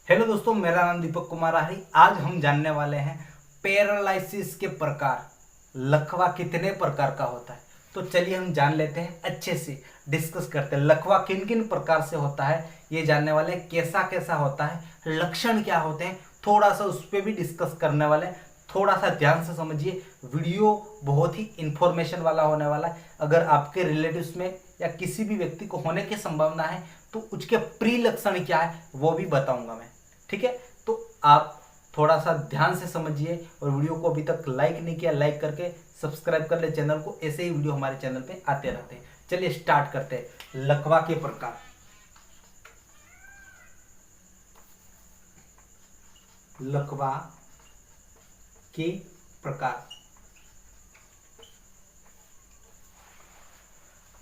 Hello दोस्तों, मेरा नाम दीपक कुमार आर्य। आज हम जानने वाले हैं पैरालिसिस के प्रकार। लकवा कितने प्रकार का होता है, तो चलिए हम जान लेते हैं। अच्छे से डिस्कस करते हैं लकवा किन किन प्रकार से होता है, ये जानने वाले हैं। कैसा कैसा होता है, लक्षण क्या होते हैं, थोड़ा सा उस पर भी डिस्कस करने वाले हैं। थोड़ा सा ध्यान से समझिए, वीडियो बहुत ही इंफॉर्मेशन वाला होने वाला है। अगर आपके रिलेटिव्स में या किसी भी व्यक्ति को होने की संभावना है तो उसके प्री लक्षण क्या है वो भी बताऊंगा मैं। ठीक है, तो आप थोड़ा सा ध्यान से समझिए और वीडियो को अभी तक लाइक नहीं किया, लाइक करके सब्सक्राइब कर ले चैनल को। ऐसे ही वीडियो हमारे चैनल पे आते रहते हैं। चलिए स्टार्ट करते हैं। लकवा के प्रकार। लकवा के प्रकार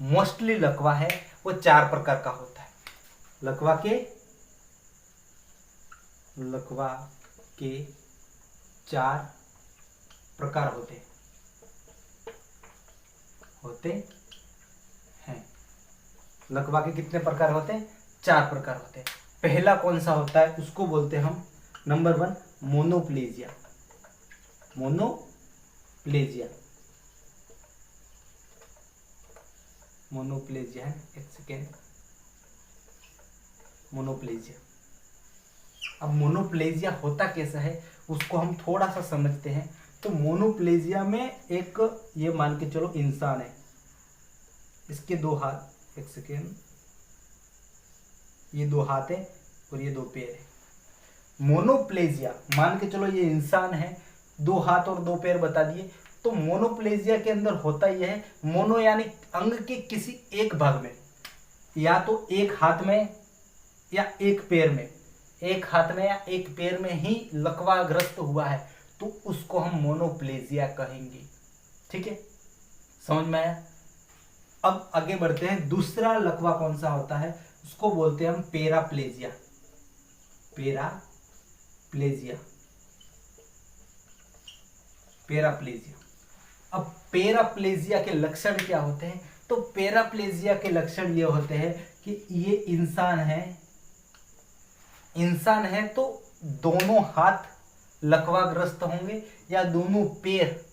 मोस्टली लकवा है वो 4 प्रकार का होता है। लकवा के 4 प्रकार होते हैं। लकवा के कितने प्रकार होते हैं? 4 प्रकार होते हैं। पहला कौन सा होता है उसको बोलते हैं हम नंबर 1 मोनोप्लेजिया। मोनोप्लेजिया है, एक सेकेंड। मोनोप्लेजिया। अब मोनोप्लेजिया होता कैसा है उसको हम थोड़ा सा समझते हैं। तो मोनोप्लेजिया में एक, ये मान के चलो इंसान है, इसके 2 हाथ, एक सेकेंड, ये 2 हाथ है और ये 2 पैर है। मोनोप्लेजिया मान के चलो ये इंसान है, 2 हाथ और 2 पैर बता दिए। तो मोनोप्लेजिया के अंदर होता यह है, मोनो यानी अंग के किसी एक भाग में, या तो एक हाथ में या एक पैर में, एक हाथ में या एक पैर में ही लकवाग्रस्त हुआ है तो उसको हम मोनोप्लेजिया कहेंगे। ठीक है, समझ में आया? अब आगे बढ़ते हैं। दूसरा लकवा कौन सा होता है उसको बोलते हैं हम पैराप्लेजिया। पैराप्लेजिया। अब पैराप्लेजिया के लक्षण क्या होते हैं? तो पैराप्लेजिया के लक्षण ये होते हैं कि ये इंसान है तो दोनों हाथ लकवाग्रस्त होंगे, या दोनों पैर,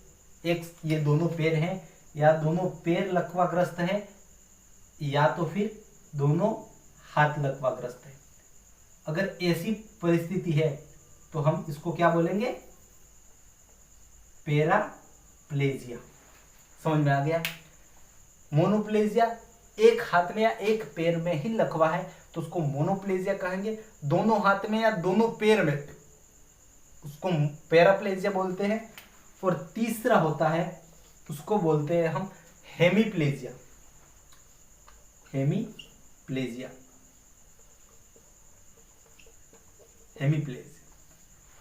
ये दोनों पैर हैं, या दोनों पैर लकवाग्रस्त है, या तो फिर दोनों हाथ लकवाग्रस्त है। अगर ऐसी परिस्थिति है तो हम इसको क्या बोलेंगे? पैराप्लेजिया। समझ में आ गया? मोनोप्लेजिया एक हाथ में या एक पैर में ही लकवा है तो उसको मोनोप्लेजिया कहेंगे। दोनों हाथ में या दोनों पैर में उसको पैराप्लेजिया बोलते हैं। और तीसरा होता है उसको बोलते हैं हम हेमीप्लेजिया।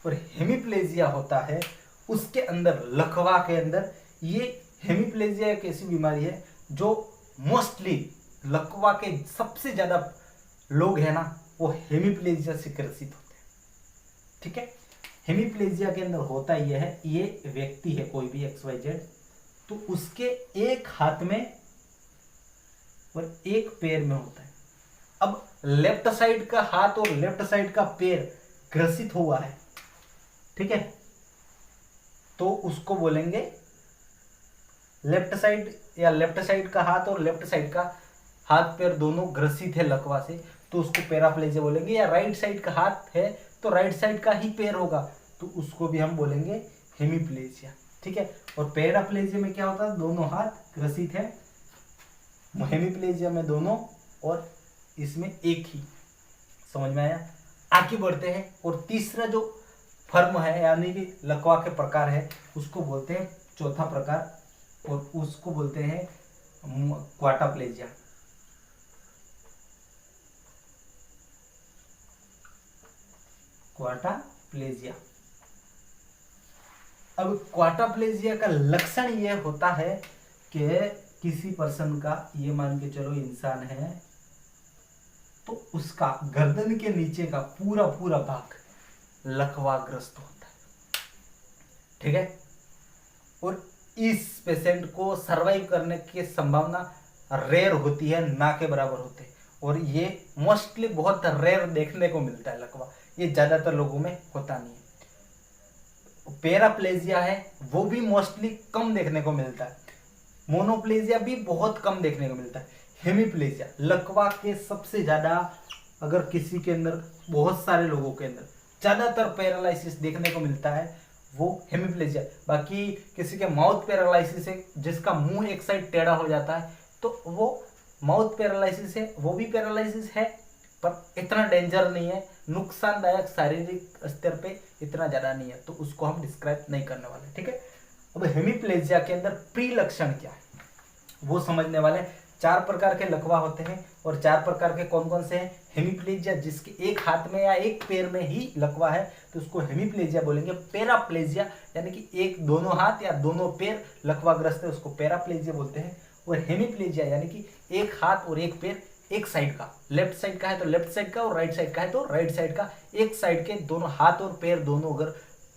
और हेमीप्लेजिया होता है उसके अंदर, लकवा के अंदर, ये हेमीप्लेजिया एक ऐसी बीमारी है जो मोस्टली लकवा के सबसे ज्यादा लोग हैं ना, वो हेमीप्लेजिया से ग्रसित होते हैं। ठीक है, हेमीप्लेजिया के अंदर होता यह है, ये व्यक्ति है कोई भी XYZ, तो उसके एक हाथ में और एक पैर में होता है। अब लेफ्ट साइड का हाथ और लेफ्ट साइड का पैर ग्रसित हुआ है, ठीक है, तो उसको बोलेंगे लेफ्ट साइड का हाथ और लेफ्ट साइड का हाथ पैर दोनों ग्रसित है लकवा से, तो उसको पैराप्लेजिया बोलेंगे। या राइट साइड का हाथ है तो राइट साइड का ही पैर होगा तो उसको भी हम बोलेंगे हेमीप्लेजिया। ठीक है, और पैराप्लेजिया में क्या होता है? दोनों हाथ ग्रसित है। हेमीप्लेजिया में दोनों और इसमें एक ही। समझ में आया? आगे बढ़ते हैं। और तीसरा जो फर्म है यानी कि लकवा के प्रकार है उसको बोलते हैं चौथा प्रकार, और उसको बोलते हैं क्वाटाप्लेजिया। अब क्वाटाप्लेजिया का लक्षण यह होता है कि किसी पर्सन का, ये मान के चलो इंसान है, तो उसका गर्दन के नीचे का पूरा भाग लकवाग्रस्त होता है। ठीक है, और इस पेशेंट को सरवाइव करने की संभावना रेयर होती है, ना के बराबर होते हैं। और ये मोस्टली बहुत रेयर देखने को मिलता है लकवा, ये ज़्यादातर लोगों में होता नहीं है। पैराप्लेजिया है वो भी मोस्टली कम देखने को मिलता है। मोनोप्लेजिया भी बहुत कम देखने को मिलता है। हेमीप्लेजिया लकवा के सबसे ज़्यादा, अगर किसी के अंदर, बहुत सारे लोगों के अंदर ज़्यादातर पैरालिसिस देखने को मिलता है वो हेमीप्लेजिया। बाकी किसी के माउथ पैरालिसिस है जिसका मुंह एक साइड टेढ़ा हो जाता है, तो वो माउथ पैरालिसिस है, वो भी पैरालिसिस है पर इतना डेंजर नहीं है, नुकसानदायक शारीरिक स्तर पे इतना ज़्यादा नहीं है, तो उसको हम डिस्क्राइब नहीं करने वाले। ठीक है, अब हेमीप्लेजिया के अंदर प्री लक्षण क्या है वो समझने वाले। 4 प्रकार के लकवा होते हैं और 4 प्रकार के कौन कौन से हैं। हेमीप्लेजिया जिसके एक हाथ में या एक पैर में ही लकवा है तो उसको हेमीप्लेजिया बोलेंगे। पैराप्लेजिया यानी कि एक दोनों हाथ या दोनों पैर लकवाग्रस्त है उसको पैराप्लेजिया बोलते हैं। और हेमीप्लेजिया यानी कि एक हाथ और एक पैर एक साइड का, लेफ्ट साइड का है तो लेफ्ट साइड का और राइट साइड का है तो राइट साइड का, एक साइड के दोनों हाथ और पैर दोनों अगर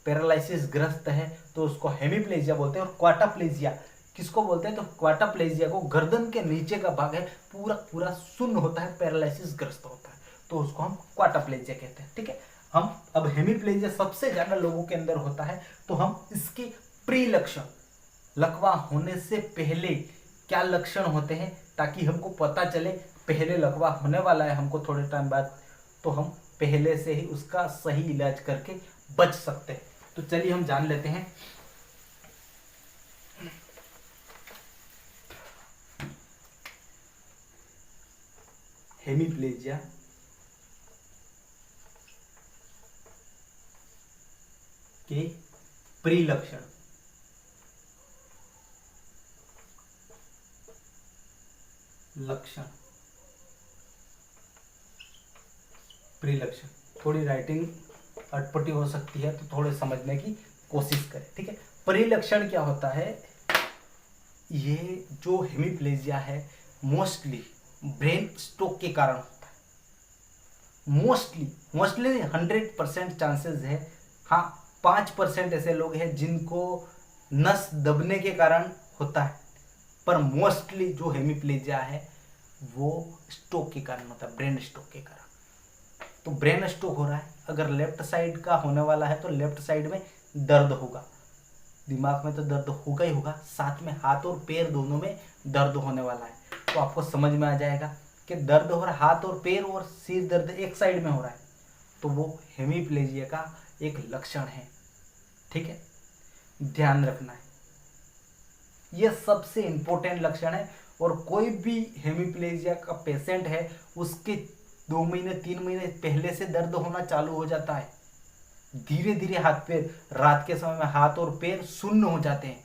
पैरालिसिस ग्रस्त है तो उसको हेमीप्लेजिया बोलते हैं। और क्वाड्रिप्लेजिया किसको बोलते हैं, तो क्वाड्रिप्लेजिया को गर्दन के नीचे का भाग है पूरा पूरा शून्य होता है, पैरालिसिस ग्रस्त होता है, तो उसको हम क्वाड्रिप्लेजिया कहते हैं। ठीक है, हम अब हेमीप्लेजिया सबसे ज्यादा लोगों के अंदर होता है तो हम इसकी प्री लक्षण, लकवा होने से पहले क्या लक्षण होते हैं ताकि हमको पता चले पहले लकवा होने वाला है हमको थोड़े टाइम बाद, तो हम पहले से ही उसका सही इलाज करके बच सकते हैं। तो चलिए हम जान लेते हैं। हेमीप्लेजिया के प्री लक्षण। प्री लक्षण थोड़ी राइटिंग अटपटी हो सकती है तो थोड़े समझने की कोशिश करें। ठीक है, प्री लक्षण क्या होता है, ये जो हेमीप्लेजिया है मोस्टली ब्रेन स्ट्रोक के कारण होता है। मोस्टली 100% चांसेस है, हाँ 5% ऐसे लोग हैं जिनको नस दबने के कारण होता है, पर मोस्टली जो हेमीप्लेजिया है वो स्ट्रोक के कारण होता है, ब्रेन स्ट्रोक के कारण। तो ब्रेन स्ट्रोक हो रहा है, अगर लेफ्ट साइड का होने वाला है तो लेफ्ट साइड में दर्द होगा, दिमाग में तो दर्द होगा ही होगा, साथ में हाथ और पैर दोनों में दर्द होने वाला है। तो आपको समझ में आ जाएगा कि दर्द हो रहा है, हाथ और पैर और सिर दर्द एक साइड में हो रहा है, तो वो हेमीप्लेजिया का एक लक्षण है। ठीक है, ध्यान रखना है, यह सबसे इंपॉर्टेंट लक्षण है। और कोई भी हेमीप्लेजिया का पेशेंट है उसके 2 महीने 3 महीने पहले से दर्द होना चालू हो जाता है, धीरे धीरे हाथ पैर, रात के समय में हाथ और पैर शून्य हो जाते हैं,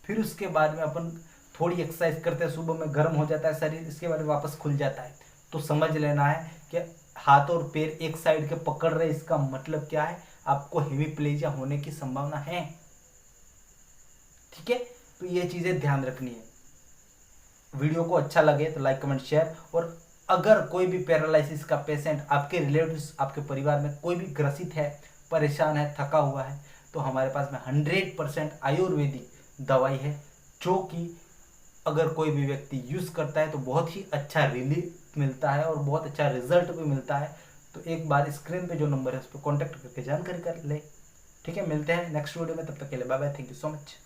फिर उसके बाद में अपन थोड़ी एक्सरसाइज करते हैं, सुबह में गर्म हो जाता है शरीर, इसके बाद वापस खुल जाता है। तो समझ लेना है कि हाथ और पैर एक साइड के पकड़ रहे, इसका मतलब क्या है, आपको हेमीप्लेजिया होने की संभावना है। ठीक है, तो ये चीजें ध्यान रखनी है। वीडियो को अच्छा लगे तो लाइक कमेंट शेयर, और अगर कोई भी पैरालिसिस का पेशेंट आपके रिलेटिव्स, आपके परिवार में कोई भी ग्रसित है, परेशान है, थका हुआ है, तो हमारे पास में 100% आयुर्वेदिक दवाई है जो कि अगर कोई भी व्यक्ति यूज़ करता है तो बहुत ही अच्छा रिलीफ मिलता है और बहुत अच्छा रिजल्ट भी मिलता है। तो एक बार स्क्रीन पे जो नंबर है उस पर कॉन्टैक्ट करके जानकारी कर ले। ठीक है, मिलते हैं नेक्स्ट वीडियो में, तब तक के लिए bye bye, thank you so much.